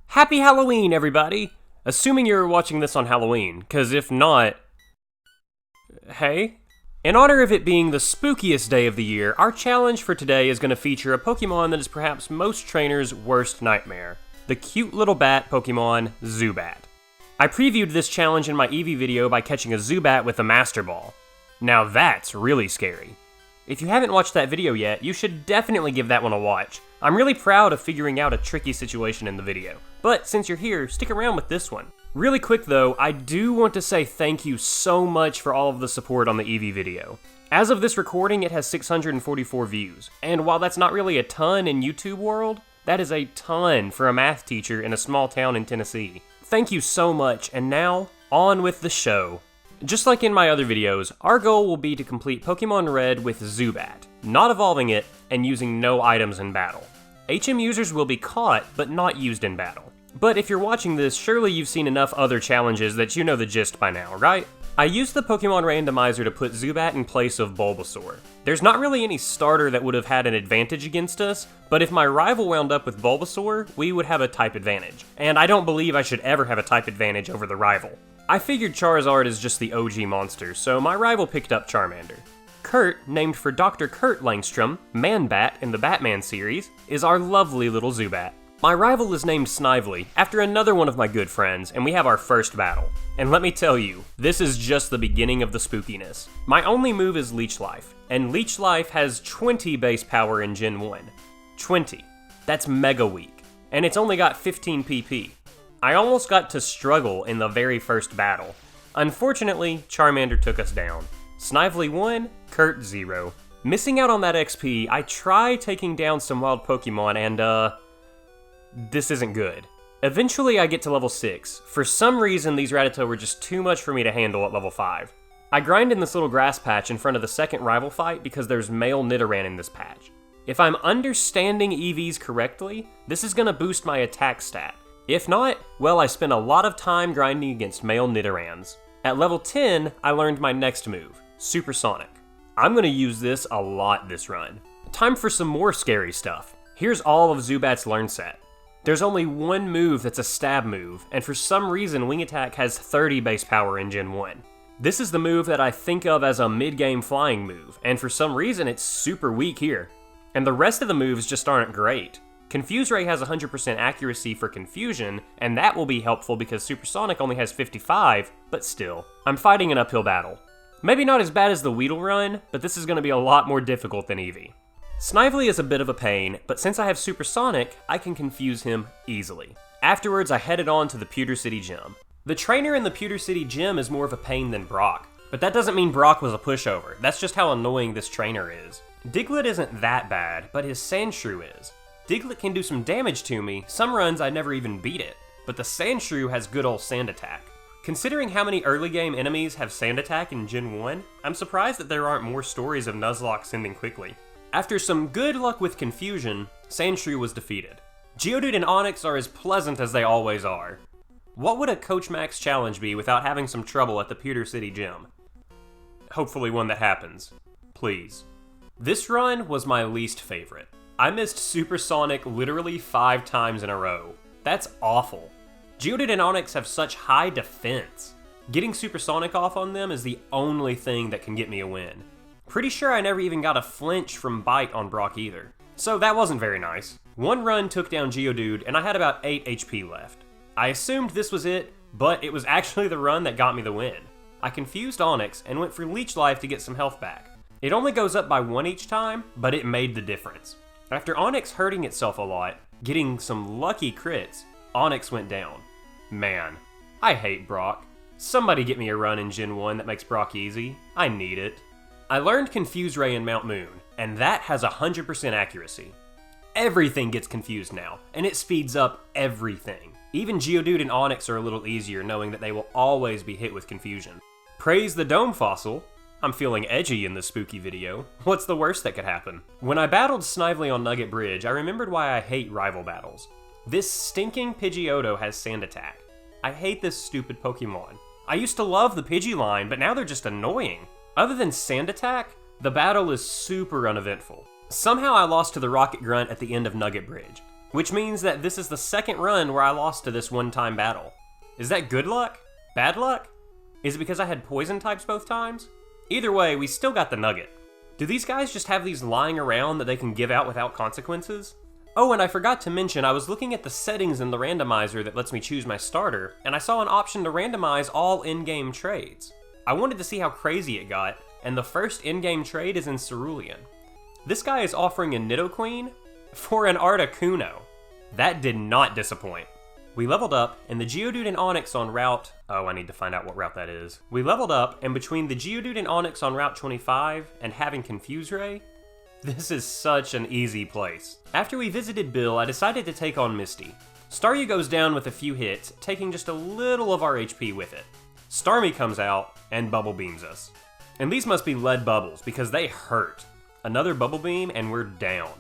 Happy Halloween, everybody! Assuming you're watching this on Halloween, cause if not... Hey? In honor of it being the spookiest day of the year, our challenge for today is going to feature a Pokemon that is perhaps most trainers' worst nightmare. The cute little bat Pokemon, Zubat. I previewed this challenge in my Eevee video by catching a Zubat with a Master Ball. Now that's really scary. If you haven't watched that video yet, you should definitely give that one a watch. I'm really proud of figuring out a tricky situation in the video. But since you're here, stick around with this one. Really quick though, I do want to say thank you so much for all of the support on the Eevee video. As of this recording, it has 644 views. And while that's not really a ton in YouTube world, that is a ton for a math teacher in a small town in Tennessee. Thank you so much, and now, on with the show. Just like in my other videos, our goal will be to complete Pokemon Red with Zubat, not evolving it, and using no items in battle. HM users will be caught, but not used in battle. But if you're watching this, surely you've seen enough other challenges that you know the gist by now, right? I used the Pokemon randomizer to put Zubat in place of Bulbasaur. There's not really any starter that would have had an advantage against us, but if my rival wound up with Bulbasaur, we would have a type advantage. And I don't believe I should ever have a type advantage over the rival. I figured Charizard is just the OG monster, so my rival picked up Charmander. Kurt, named for Dr. Kurt Langstrom, Man-Bat in the Batman series, is our lovely little Zubat. My rival is named Snively, after another one of my good friends, and we have our first battle. And let me tell you, this is just the beginning of the spookiness. My only move is Leech Life, and Leech Life has 20 base power in Gen 1. 20. That's mega weak, and it's only got 15 PP. I almost got to struggle in the very first battle. Unfortunately, Charmander took us down. Snively 1, Kurt 0. Missing out on that XP, I try taking down some wild Pokemon and this isn't good. Eventually I get to level 6. For some reason these Rattata were just too much for me to handle at level 5. I grind in this little grass patch in front of the second rival fight because there's male Nidoran in this patch. If I'm understanding EVs correctly, this is gonna boost my attack stat. If not, well, I spent a lot of time grinding against male Nidorans. At level 10, I learned my next move, Supersonic. I'm gonna use this a lot this run. Time for some more scary stuff. Here's all of Zubat's learn set. There's only one move that's a stab move, and for some reason Wing Attack has 30 base power in Gen 1. This is the move that I think of as a mid-game flying move, and for some reason it's super weak here. And the rest of the moves just aren't great. Confuse Ray has 100% accuracy for Confusion, and that will be helpful because Supersonic only has 55, but still. I'm fighting an uphill battle. Maybe not as bad as the Weedle run, but this is going to be a lot more difficult than Eevee. Snively is a bit of a pain, but since I have Supersonic, I can confuse him easily. Afterwards, I headed on to the Pewter City Gym. The trainer in the Pewter City Gym is more of a pain than Brock, but that doesn't mean Brock was a pushover. That's just how annoying this trainer is. Diglett isn't that bad, but his Sandshrew is. Diglett can do some damage to me, some runs I never even beat it, but the Sandshrew has good old Sand Attack. Considering how many early game enemies have Sand Attack in Gen 1, I'm surprised that there aren't more stories of Nuzlocke sending quickly. After some good luck with Confusion, Sandshrew was defeated. Geodude and Onix are as pleasant as they always are. What would a Coach Max challenge be without having some trouble at the Pewter City Gym? Hopefully one that happens. Please. This run was my least favorite. I missed Supersonic literally 5 times in a row. That's awful. Geodude and Onix have such high defense. Getting Supersonic off on them is the only thing that can get me a win. Pretty sure I never even got a flinch from Bite on Brock either. So that wasn't very nice. One run took down Geodude and I had about 8 HP left. I assumed this was it, but it was actually the run that got me the win. I confused Onix and went for Leech Life to get some health back. It only goes up by 1 each time, but it made the difference. After Onix hurting itself a lot, getting some lucky crits, Onix went down. Man, I hate Brock. Somebody get me a run in Gen 1 that makes Brock easy. I need it. I learned Confuse Ray in Mount Moon, and that has 100% accuracy. Everything gets confused now, and it speeds up everything. Even Geodude and Onix are a little easier knowing that they will always be hit with confusion. Praise the Dome Fossil. I'm feeling edgy in this spooky video. What's the worst that could happen? When I battled Snively on Nugget Bridge, I remembered why I hate rival battles. This stinking Pidgeotto has Sand Attack. I hate this stupid Pokemon. I used to love the Pidgey line, but now they're just annoying. Other than Sand Attack, the battle is super uneventful. Somehow I lost to the Rocket Grunt at the end of Nugget Bridge. which means that this is the second run where I lost to this one-time battle. Is that good luck? Bad luck? Is it because I had poison types both times? Either way, we still got the nugget. Do these guys just have these lying around that they can give out without consequences? Oh, and I forgot to mention, I was looking at the settings in the randomizer that lets me choose my starter, and I saw an option to randomize all in-game trades. I wanted to see how crazy it got, and the first in-game trade is in Cerulean. This guy is offering a Nidoqueen for an Articuno. That did not disappoint. We leveled up, and the Geodude and Onix on route... Oh, I need to find out what route that is. We leveled up, and between the Geodude and Onix on Route 25 and having Confuse Ray, this is such an easy place. After we visited Bill, I decided to take on Misty. Staryu goes down with a few hits, taking just a little of our HP with it. Starmie comes out and Bubble Beams us. And these must be lead bubbles, because they hurt. Another Bubble Beam, and we're down.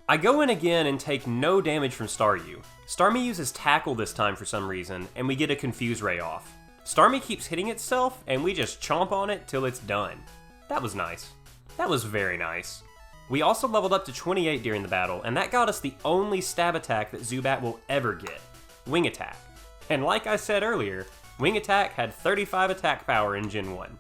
I go in again and take no damage from Staryu. Starmie uses Tackle this time for some reason, and we get a Confuse Ray off. Starmie keeps hitting itself, and we just chomp on it till it's done. That was nice. That was very nice. We also leveled up to 28 during the battle, and that got us the only stab attack that Zubat will ever get, Wing Attack. And like I said earlier, Wing Attack had 35 attack power in Gen 1.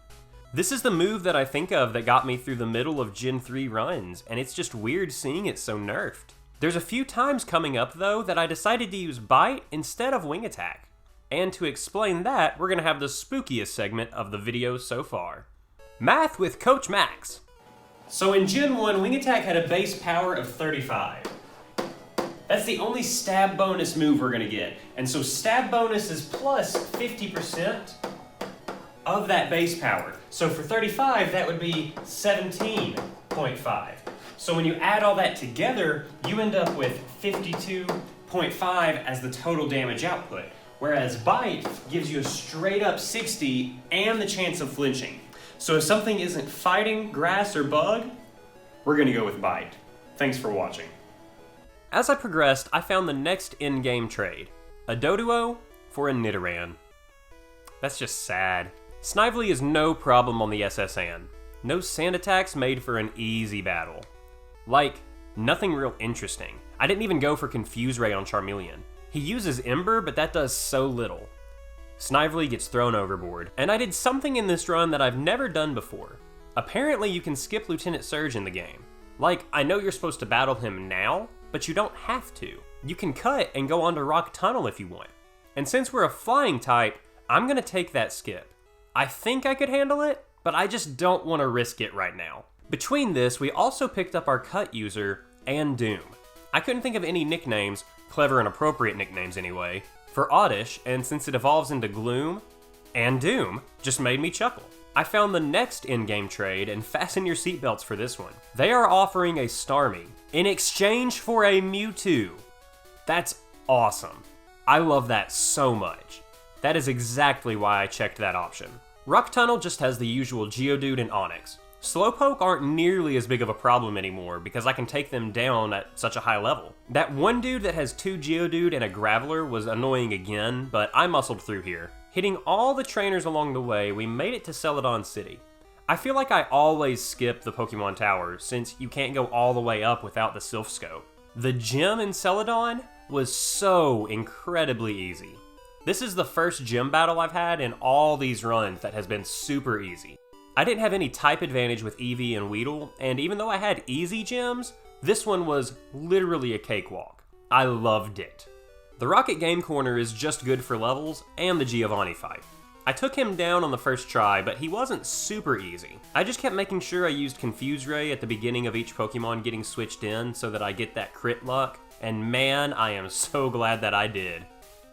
This is the move that I think of that got me through the middle of Gen 3 runs, and it's just weird seeing it so nerfed. There's a few times coming up though that I decided to use Bite instead of Wing Attack. And to explain that, we're gonna have the spookiest segment of the video so far. Math with Coach Max. So in Gen 1, Wing Attack had a base power of 35. That's the only stab bonus move we're gonna get. And so stab bonus is plus 50% of that base power. So for 35, that would be 17.5. So when you add all that together, you end up with 52.5 as the total damage output. Whereas Bite gives you a straight up 60 and the chance of flinching. So if something isn't fighting, grass, or bug, we're gonna go with Bite. Thanks for watching. As I progressed, I found the next in-game trade. A Doduo for a Nidoran. That's just sad. Snively is no problem on the SSN. No sand attacks made for an easy battle. Like, nothing real interesting. I didn't even go for Confuse Ray on Charmeleon. He uses Ember, but that does so little. Snively gets thrown overboard, and I did something in this run that I've never done before. Apparently you can skip Lieutenant Surge in the game. Like, I know you're supposed to battle him now, but you don't have to. You can cut and go on to Rock Tunnel if you want. And since we're a flying type, I'm gonna take that skip. I think I could handle it, but I just don't want to risk it right now. Between this, we also picked up our cut user, and Doom. I couldn't think of any nicknames, clever and appropriate nicknames anyway, for Oddish, and since it evolves into Gloom, and Doom just made me chuckle. I found the next in-game trade, and fasten your seatbelts for this one. They are offering a Starmie in exchange for a Mewtwo. That's awesome. I love that so much. That is exactly why I checked that option. Rock Tunnel just has the usual Geodude and Onix. Slowpoke aren't nearly as big of a problem anymore because I can take them down at such a high level. That one dude that has 2 Geodude and a Graveler was annoying again, but I muscled through here. Hitting all the trainers along the way, we made it to Celadon City. I feel like I always skip the Pokemon Tower since you can't go all the way up without the Sylph Scope. The gym in Celadon was so incredibly easy. This is the first gym battle I've had in all these runs that has been super easy. I didn't have any type advantage with Eevee and Weedle, and even though I had easy gyms, this one was literally a cakewalk. I loved it. The Rocket Game Corner is just good for levels and the Giovanni fight. I took him down on the first try, but he wasn't super easy. I just kept making sure I used Confuse Ray at the beginning of each Pokemon getting switched in so that I get that crit luck, and man, I am so glad that I did.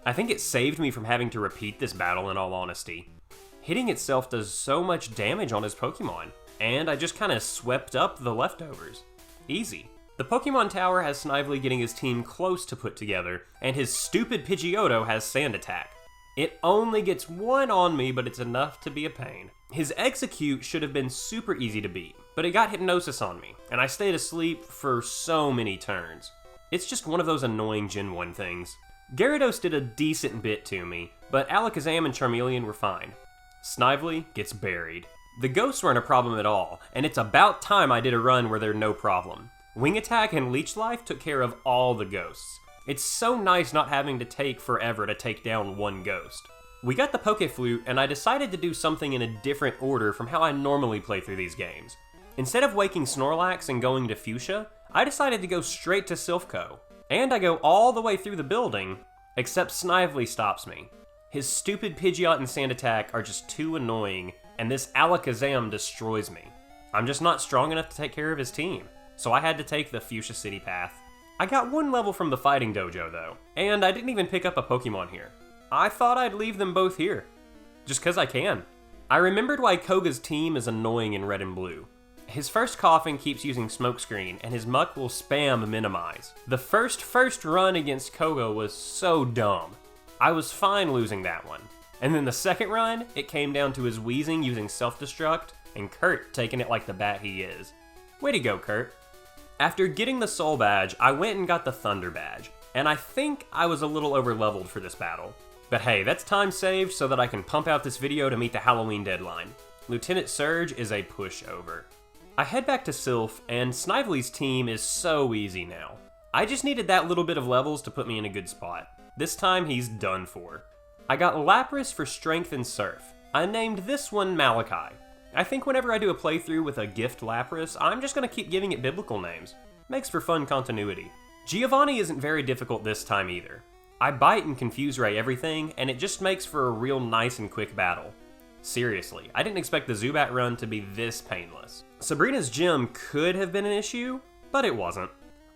I think it saved me from having to repeat this battle in all honesty. Hitting itself does so much damage on his Pokemon, and I just kinda swept up the leftovers. Easy. The Pokemon Tower has Snively getting his team close to put together, and his stupid Pidgeotto has Sand Attack. It only gets 1 on me, but it's enough to be a pain. His Execute should have been super easy to beat, but it got Hypnosis on me, and I stayed asleep for so many turns. It's just one of those annoying Gen 1 things. Gyarados did a decent bit to me, but Alakazam and Charmeleon were fine. Snively gets buried. The ghosts weren't a problem at all, and it's about time I did a run where they're no problem. Wing Attack and Leech Life took care of all the ghosts. It's so nice not having to take forever to take down one ghost. We got the Poké-Flute, and I decided to do something in a different order from how I normally play through these games. Instead of waking Snorlax and going to Fuchsia, I decided to go straight to Silph-Co. And I go all the way through the building, except Snively stops me. His stupid Pidgeot and Sand Attack are just too annoying, and this Alakazam destroys me. I'm just not strong enough to take care of his team, so I had to take the Fuchsia City path. I got one level from the Fighting Dojo though, and I didn't even pick up a Pokemon here. I thought I'd leave them both here, just cause I can. I remembered why Koga's team is annoying in Red and Blue. His first Koffing keeps using Smokescreen, and his Muck will spam Minimize. The first run against Koga was so dumb. I was fine losing that one. And then the second run, it came down to his Weezing using Self-Destruct, and Kurt taking it like the bat he is. Way to go, Kurt. After getting the Soul Badge, I went and got the Thunder Badge, and I think I was a little over-leveled for this battle. But hey, that's time saved so that I can pump out this video to meet the Halloween deadline. Lieutenant Surge is a pushover. I head back to Sylph, and Snively's team is so easy now. I just needed that little bit of levels to put me in a good spot. This time he's done for. I got Lapras for Strength and Surf. I named this one Malachi. I think whenever I do a playthrough with a gift Lapras, I'm just going to keep giving it biblical names. Makes for fun continuity. Giovanni isn't very difficult this time either. I bite and Confuse Ray everything, and it just makes for a real nice and quick battle. Seriously, I didn't expect the Zubat run to be this painless. Sabrina's gym could have been an issue, but it wasn't.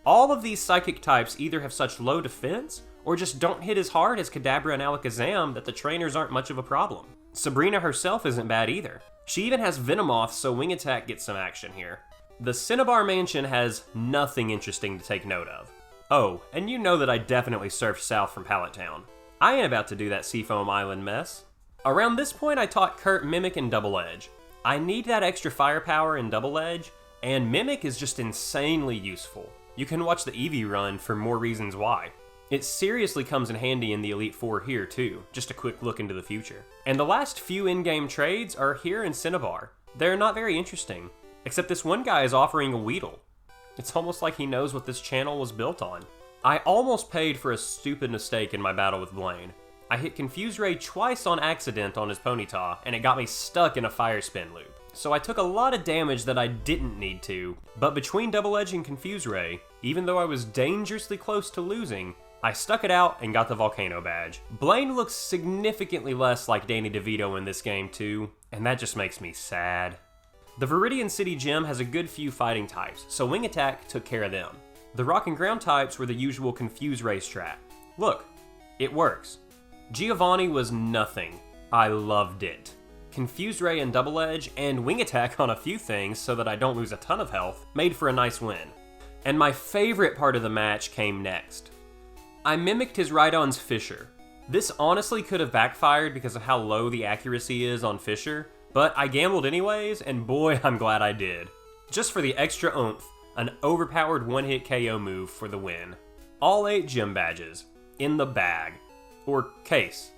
All of these psychic types either have such low defense, or just don't hit as hard as Kadabra and Alakazam that the trainers aren't much of a problem. Sabrina herself isn't bad either. She even has Venomoth, so Wing Attack gets some action here. The Cinnabar Mansion has nothing interesting to take note of. Oh, and you know that I definitely surfed south from Pallet Town. I ain't about to do that Seafoam Island mess. Around this point I taught Kurt Mimic and Double Edge. I need that extra firepower in Double Edge, and Mimic is just insanely useful. You can watch the Eevee run for more reasons why. It seriously comes in handy in the Elite Four here too, just a quick look into the future. And the last few in-game trades are here in Cinnabar. They're not very interesting, except this one guy is offering a Weedle. It's almost like he knows what this channel was built on. I almost paid for a stupid mistake in my battle with Blaine. I hit Confuse Ray twice on accident on his Ponyta, and it got me stuck in a Fire Spin loop. So I took a lot of damage that I didn't need to, but between Double Edge and Confuse Ray, even though I was dangerously close to losing, I stuck it out and got the Volcano Badge. Blaine looks significantly less like Danny DeVito in this game too, and that just makes me sad. The Viridian City Gym has a good few fighting types, so Wing Attack took care of them. The Rock and Ground types were the usual Confuse Ray strat. Look, it works. Giovanni was nothing. I loved it. Confuse Ray and Double Edge, and Wing Attack on a few things so that I don't lose a ton of health, made for a nice win. And my favorite part of the match came next. I mimicked his Rhydon's Fissure. This honestly could have backfired because of how low the accuracy is on Fissure, but I gambled anyways, and boy, I'm glad I did. Just for the extra oomph, an overpowered one-hit KO move for the win. All 8 gym badges. In the bag. Or case.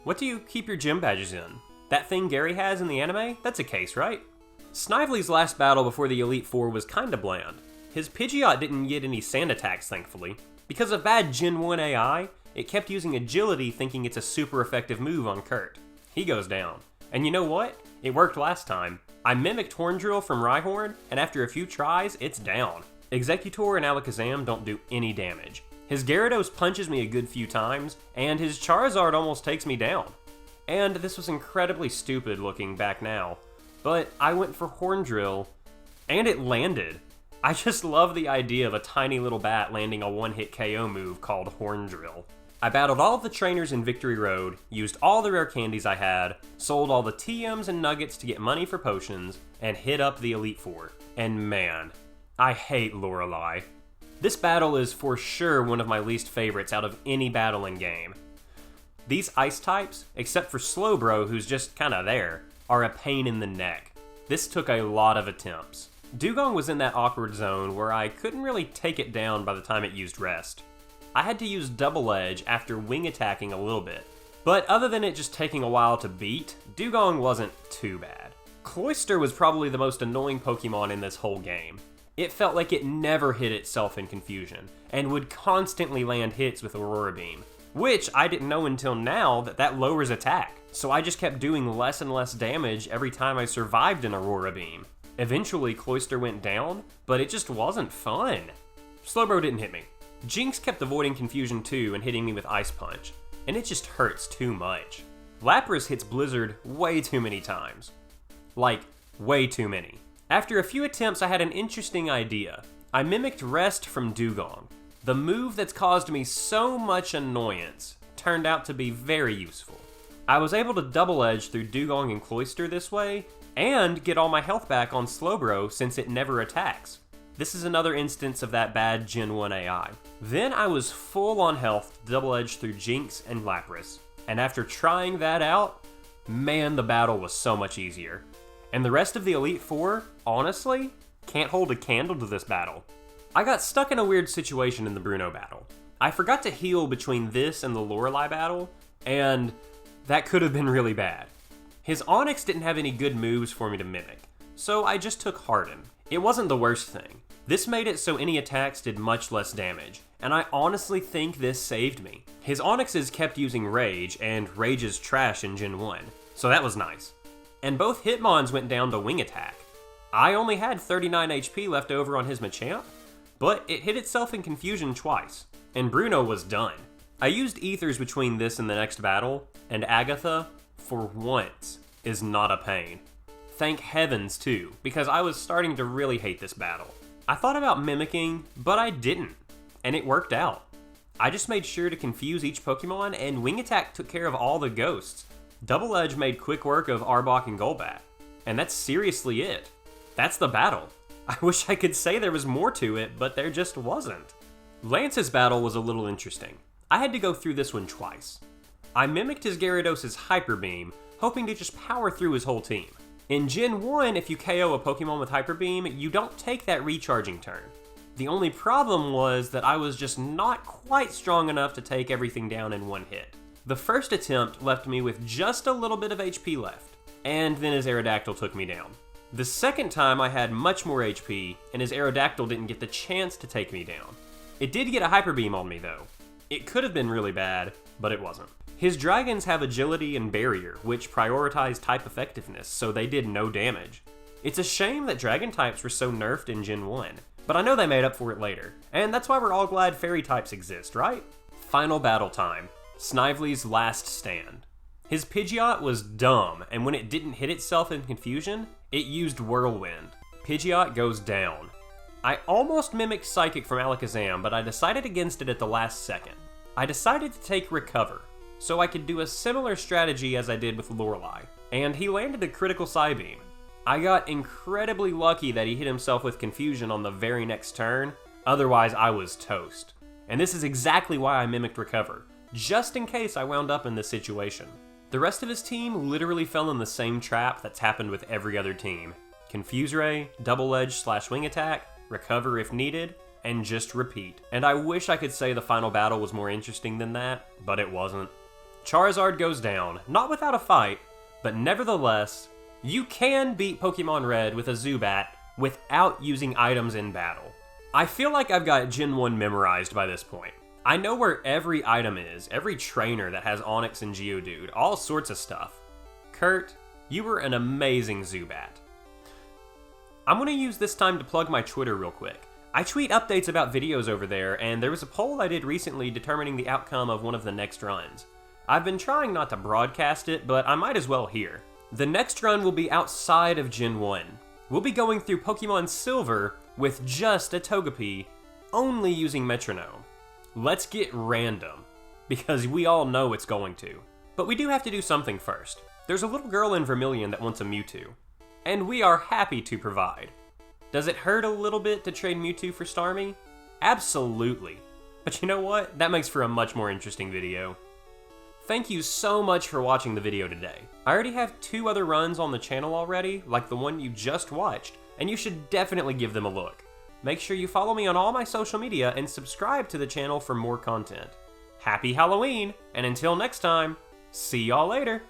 What do you keep your gym badges in? That thing Gary has in the anime? That's a case, right? Snively's last battle before the Elite Four was kinda bland. His Pidgeot didn't get any sand attacks, thankfully. Because of bad Gen 1 AI, it kept using Agility thinking it's a super effective move on Kurt. He goes down. And you know what? It worked last time. I mimicked Horn Drill from Rhyhorn, and after a few tries, it's down. Executor and Alakazam don't do any damage. His Gyarados punches me a good few times, and his Charizard almost takes me down. And this was incredibly stupid looking back now, but I went for Horn Drill, and it landed. I just love the idea of a tiny little bat landing a one-hit KO move called Horn Drill. I battled all of the trainers in Victory Road, used all the rare candies I had, sold all the TMs and nuggets to get money for potions, and hit up the Elite Four. And man, I hate Lorelei. This battle is for sure one of my least favorites out of any battle in game. These ice types, except for Slowbro who's just kinda there, are a pain in the neck. This took a lot of attempts. Dugong was in that awkward zone where I couldn't really take it down by the time it used Rest. I had to use Double Edge after Wing Attacking a little bit, but other than it just taking a while to beat, Dugong wasn't too bad. Cloyster was probably the most annoying Pokemon in this whole game. It felt like it never hit itself in confusion, and would constantly land hits with Aurora Beam, which I didn't know until now that lowers attack, so I just kept doing less and less damage every time I survived an Aurora Beam. Eventually, Cloyster went down, but it just wasn't fun. Slowbro didn't hit me. Jinx kept avoiding confusion too and hitting me with Ice Punch, and it just hurts too much. Lapras hits Blizzard way too many times. Like, way too many. After a few attempts, I had an interesting idea. I mimicked Rest from Dugong. The move that's caused me so much annoyance turned out to be very useful. I was able to double edge through Dugong and Cloyster this way, and get all my health back on Slowbro since it never attacks. This is another instance of that bad Gen 1 AI. Then I was full on health to double edge through Jinx and Lapras, and after trying that out, man, the battle was so much easier. And the rest of the Elite Four, honestly, can't hold a candle to this battle. I got stuck in a weird situation in the Bruno battle. I forgot to heal between this and the Lorelei battle, and that could have been really bad. His Onix didn't have any good moves for me to mimic, so I just took Harden. It wasn't the worst thing. This made it so any attacks did much less damage, and I honestly think this saved me. His Onixes kept using Rage, and Rage is trash in Gen 1, so that was nice. And both Hitmons went down to Wing Attack. I only had 39 HP left over on his Machamp, but it hit itself in confusion twice, and Bruno was done. I used Ethers between this and the next battle, and Agatha, for once, is not a pain. Thank heavens too, because I was starting to really hate this battle. I thought about mimicking, but I didn't, and it worked out. I just made sure to confuse each Pokemon, and Wing Attack took care of all the ghosts. Double Edge made quick work of Arbok and Golbat, and that's seriously it. That's the battle. I wish I could say there was more to it, but there just wasn't. Lance's battle was a little interesting. I had to go through this one twice. I mimicked his Gyarados' Hyper Beam, hoping to just power through his whole team. In Gen 1, if you KO a Pokemon with Hyper Beam, you don't take that recharging turn. The only problem was that I was just not quite strong enough to take everything down in one hit. The first attempt left me with just a little bit of HP left, and then his Aerodactyl took me down. The second time I had much more HP, and his Aerodactyl didn't get the chance to take me down. It did get a Hyper Beam on me though. It could have been really bad, but it wasn't. His dragons have agility and barrier, which prioritize type effectiveness, so they did no damage. It's a shame that dragon types were so nerfed in Gen 1, but I know they made up for it later, and that's why we're all glad fairy types exist, right? Final battle time. Snively's last stand. His Pidgeot was dumb, and when it didn't hit itself in confusion, it used Whirlwind. Pidgeot goes down. I almost mimicked Psychic from Alakazam, but I decided against it at the last second. I decided to take Recover, so I could do a similar strategy as I did with Lorelei, and he landed a critical Psybeam. I got incredibly lucky that he hit himself with confusion on the very next turn, otherwise I was toast. And this is exactly why I mimicked Recover, just in case I wound up in this situation. The rest of his team literally fell in the same trap that's happened with every other team. Confuse Ray, Double Edge / Wing Attack, Recover if needed, and just repeat. And I wish I could say the final battle was more interesting than that, but it wasn't. Charizard goes down, not without a fight, but nevertheless, you can beat Pokemon Red with a Zubat without using items in battle. I feel like I've got Gen 1 memorized by this point. I know where every item is, every trainer that has Onix and Geodude, all sorts of stuff. Kurt, you were an amazing Zubat. I'm going to use this time to plug my Twitter real quick. I tweet updates about videos over there, and there was a poll I did recently determining the outcome of one of the next runs. I've been trying not to broadcast it, but I might as well here. The next run will be outside of Gen 1. We'll be going through Pokemon Silver with just a Togepi, only using Metronome. Let's get random, because we all know it's going to. But we do have to do something first. There's a little girl in Vermilion that wants a Mewtwo, and we are happy to provide. Does it hurt a little bit to trade Mewtwo for Starmie? Absolutely. But you know what? That makes for a much more interesting video. Thank you so much for watching the video today. I already have 2 other runs on the channel already, like the one you just watched, and you should definitely give them a look. Make sure you follow me on all my social media and subscribe to the channel for more content. Happy Halloween, and until next time, see y'all later!